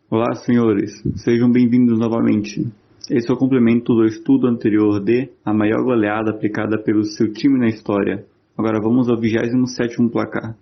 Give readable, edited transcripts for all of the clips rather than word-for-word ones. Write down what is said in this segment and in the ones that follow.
Olá, senhores. Sejam bem-vindos novamente. Esse é o complemento do estudo anterior de a maior goleada aplicada pelo seu time na história. Agora vamos ao 27º placar.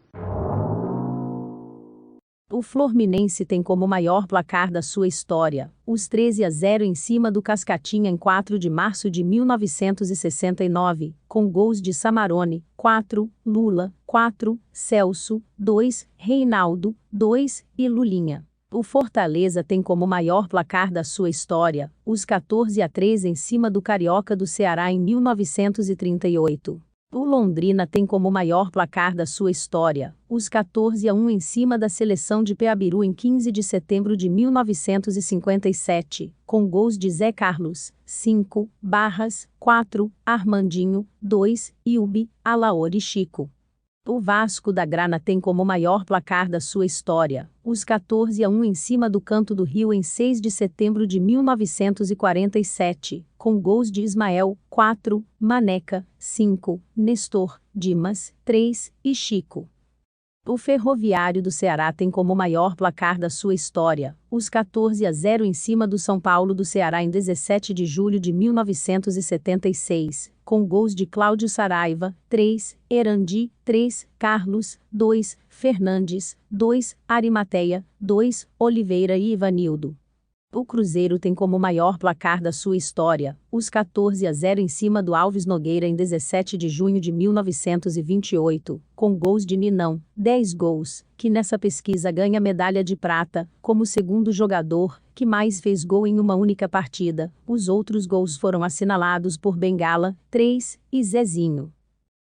O Fluminense tem como maior placar da sua história, os 13-0 em cima do Cascatinha em 4 de março de 1969, com gols de Samarone, 4, Lula, 4, Celso, 2, Reinaldo, 2 e Lulinha. O Fortaleza tem como maior placar da sua história, os 14-3 em cima do Carioca do Ceará em 1938. O Londrina tem como maior placar da sua história, os 14-1 em cima da seleção de Peabiru em 15 de setembro de 1957, com gols de Zé Carlos, 5, Barras, 4, Armandinho, 2, Ilbi, Alaor e Chico. O Vasco da Grana tem como maior placar da sua história, os 14-1 em cima do Canto do Rio em 6 de setembro de 1947, com gols de Ismael, 4, Maneca, 5, Nestor, Dimas, 3 e Chico. O Ferroviário do Ceará tem como maior placar da sua história, os 14-0 em cima do São Paulo do Ceará em 17 de julho de 1976, com gols de Cláudio Saraiva, 3, Erandi, 3, Carlos, 2, Fernandes, 2, Arimateia, 2, Oliveira e Ivanildo. O Cruzeiro tem como maior placar da sua história, os 14-0 em cima do Alves Nogueira em 17 de junho de 1928, com gols de Ninão, 10 gols, que nessa pesquisa ganha medalha de prata, como segundo jogador que mais fez gol em uma única partida. Os outros gols foram assinalados por Bengala, 3, e Zezinho.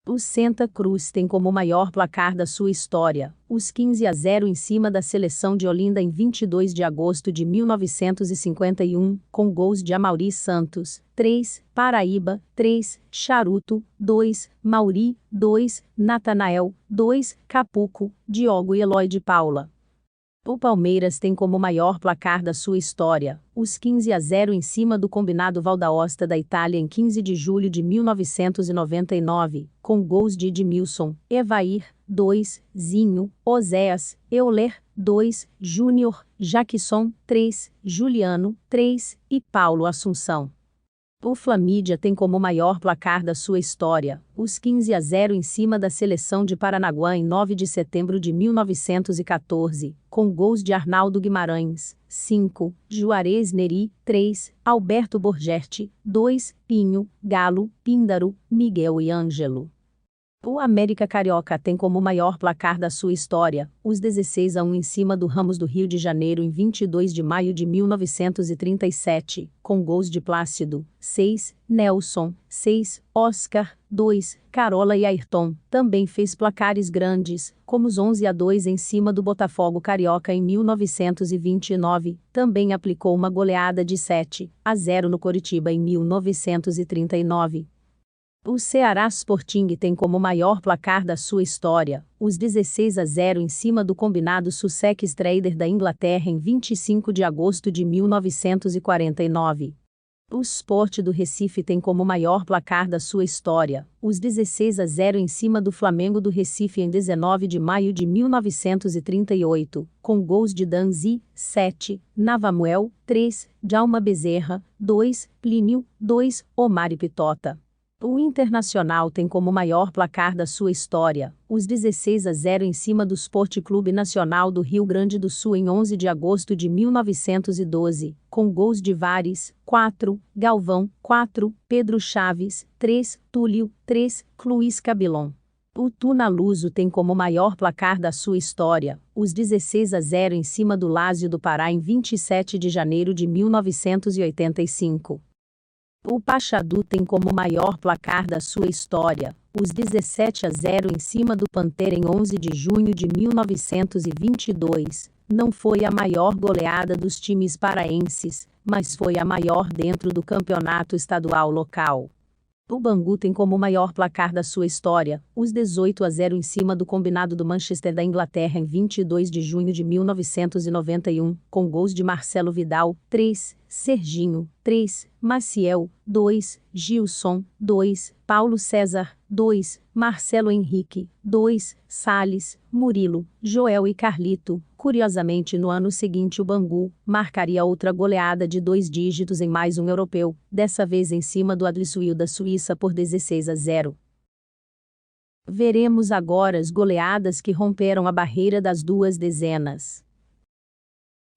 O Santa Cruz tem como maior placar da sua história, os 15-0 em cima da seleção de Olinda em 22 de agosto de 1951, com gols de Amaury Santos, 3, Paraíba, 3, Charuto, 2, Mauri, 2, Natanael, 2, Capuco, Diogo e Eloy de Paula. O Palmeiras tem como maior placar da sua história, os 15-0 em cima do combinado Valdaosta da Itália em 15 de julho de 1999, com gols de Edmilson, Evair, 2, Zinho, Oséias, Euler, 2, Júnior, Jackson, 3, Juliano, 3 e Paulo Assunção. O Flamídia tem como maior placar da sua história, os 15-0 em cima da seleção de Paranaguá em 9 de setembro de 1914, com gols de Arnaldo Guimarães, 5, Juarez Neri, 3, Alberto Borgetti, 2, Pinho, Galo, Píndaro, Miguel e Ângelo. O América Carioca tem como maior placar da sua história, os 16-1 em cima do Ramos do Rio de Janeiro em 22 de maio de 1937, com gols de Plácido, 6, Nelson, 6, Oscar, 2, Carola e Ayrton. Também fez placares grandes, como os 11-2 em cima do Botafogo Carioca em 1929, também aplicou uma goleada de 7-0 no Coritiba em 1939. O Ceará Sporting tem como maior placar da sua história, os 16-0 em cima do combinado Sussex Trader da Inglaterra em 25 de agosto de 1949. O Sport do Recife tem como maior placar da sua história, os 16-0 em cima do Flamengo do Recife em 19 de maio de 1938, com gols de Danzi, 7, Navamuel, 3, Djalma Bezerra, 2, Plínio, 2, Omar e Pitota. O Internacional tem como maior placar da sua história, os 16-0 em cima do Sport Clube Nacional do Rio Grande do Sul em 11 de agosto de 1912, com gols de Vares, 4, Galvão, 4, Pedro Chaves, 3, Túlio, 3, Luiz Cabilon. O Tunaluso tem como maior placar da sua história, os 16-0 em cima do Lazio do Pará em 27 de janeiro de 1985. O Pachadu tem como maior placar da sua história, os 17-0 em cima do Pantera em 11 de junho de 1922. Não foi a maior goleada dos times paraenses, mas foi a maior dentro do campeonato estadual local. O Bangu tem como maior placar da sua história, os 18-0 em cima do combinado do Manchester da Inglaterra em 22 de junho de 1991, com gols de Marcelo Vidal, 3, Serginho, 3, Maciel, 2, Gilson, 2, Paulo César, 2, Marcelo Henrique, 2, Salles, Murilo, Joel e Carlito, Curiosamente, no ano seguinte o Bangu marcaria outra goleada de 2 dígitos em mais um europeu, dessa vez em cima do Huddersfield da Suíça por 16-0. Veremos agora as goleadas que romperam a barreira das 2 dezenas.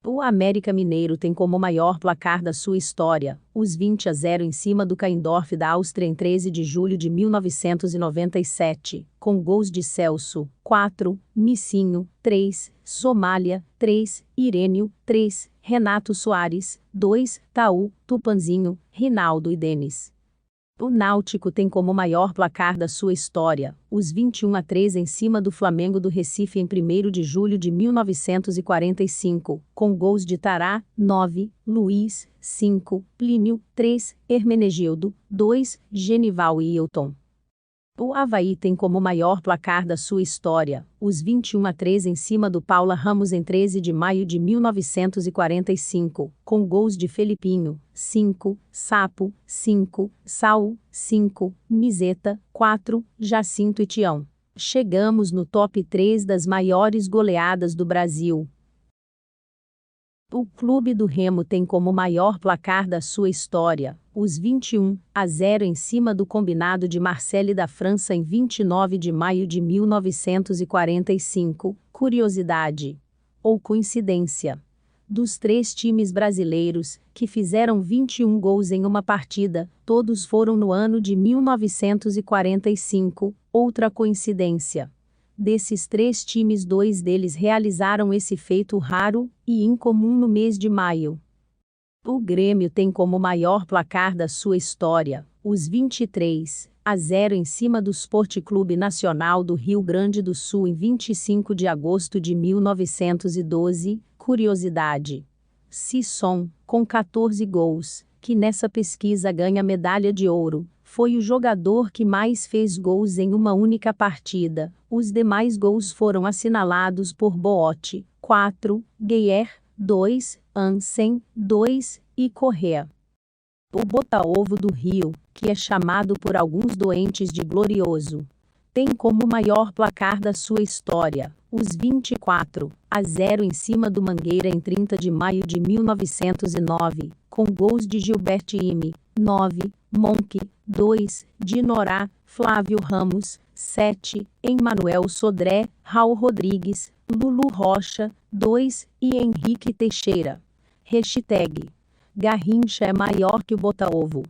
O América Mineiro tem como maior placar da sua história, os 20-0 em cima do Caindorf da Áustria em 13 de julho de 1997, com gols de Celso, 4, Missinho, 3, Somália, 3, Irênio, 3, Renato Soares, 2, Taú, Tupanzinho, Rinaldo e Denis. O Náutico tem como maior placar da sua história, os 21-3 em cima do Flamengo do Recife em 1º de julho de 1945, com gols de Tará, 9, Luiz, 5, Plínio, 3, Hermenegildo, 2, Genival e Hilton. O Avaí tem como maior placar da sua história, os 21-3 em cima do Paula Ramos em 13 de maio de 1945, com gols de Felipinho, 5, Sapo, 5, Saul, 5, Miseta, 4, Jacinto e Tião. Chegamos no top 3 das maiores goleadas do Brasil. O Clube do Remo tem como maior placar da sua história, os 21-0 em cima do Combinado de Marseille da França em 29 de maio de 1945. Curiosidade ou coincidência? Dos 3 times brasileiros que fizeram 21 gols em uma partida, todos foram no ano de 1945. Outra coincidência. Desses 3 times, 2 deles realizaram esse feito raro e incomum no mês de maio. O Grêmio tem como maior placar da sua história, os 23-0 em cima do Sport Clube Nacional do Rio Grande do Sul em 25 de agosto de 1912. Curiosidade: Sisson, com 14 gols, que nessa pesquisa ganha medalha de ouro, foi o jogador que mais fez gols em uma única partida. Os demais gols foram assinalados por Boatti, 4, Guerre, 2, Hansen, 2 e Correa. O Botafogo do Rio, que é chamado por alguns doentes de glorioso, tem como maior placar da sua história, os 24-0 em cima do Mangueira em 30 de maio de 1909, com gols de Gilberto Ime, 9, Monk, 2, Dinorá, Flávio Ramos, 7, Emmanuel Sodré, Raul Rodrigues, Lulu Rocha, 2 e Henrique Teixeira. #Garrincha é maior que o Botafogo.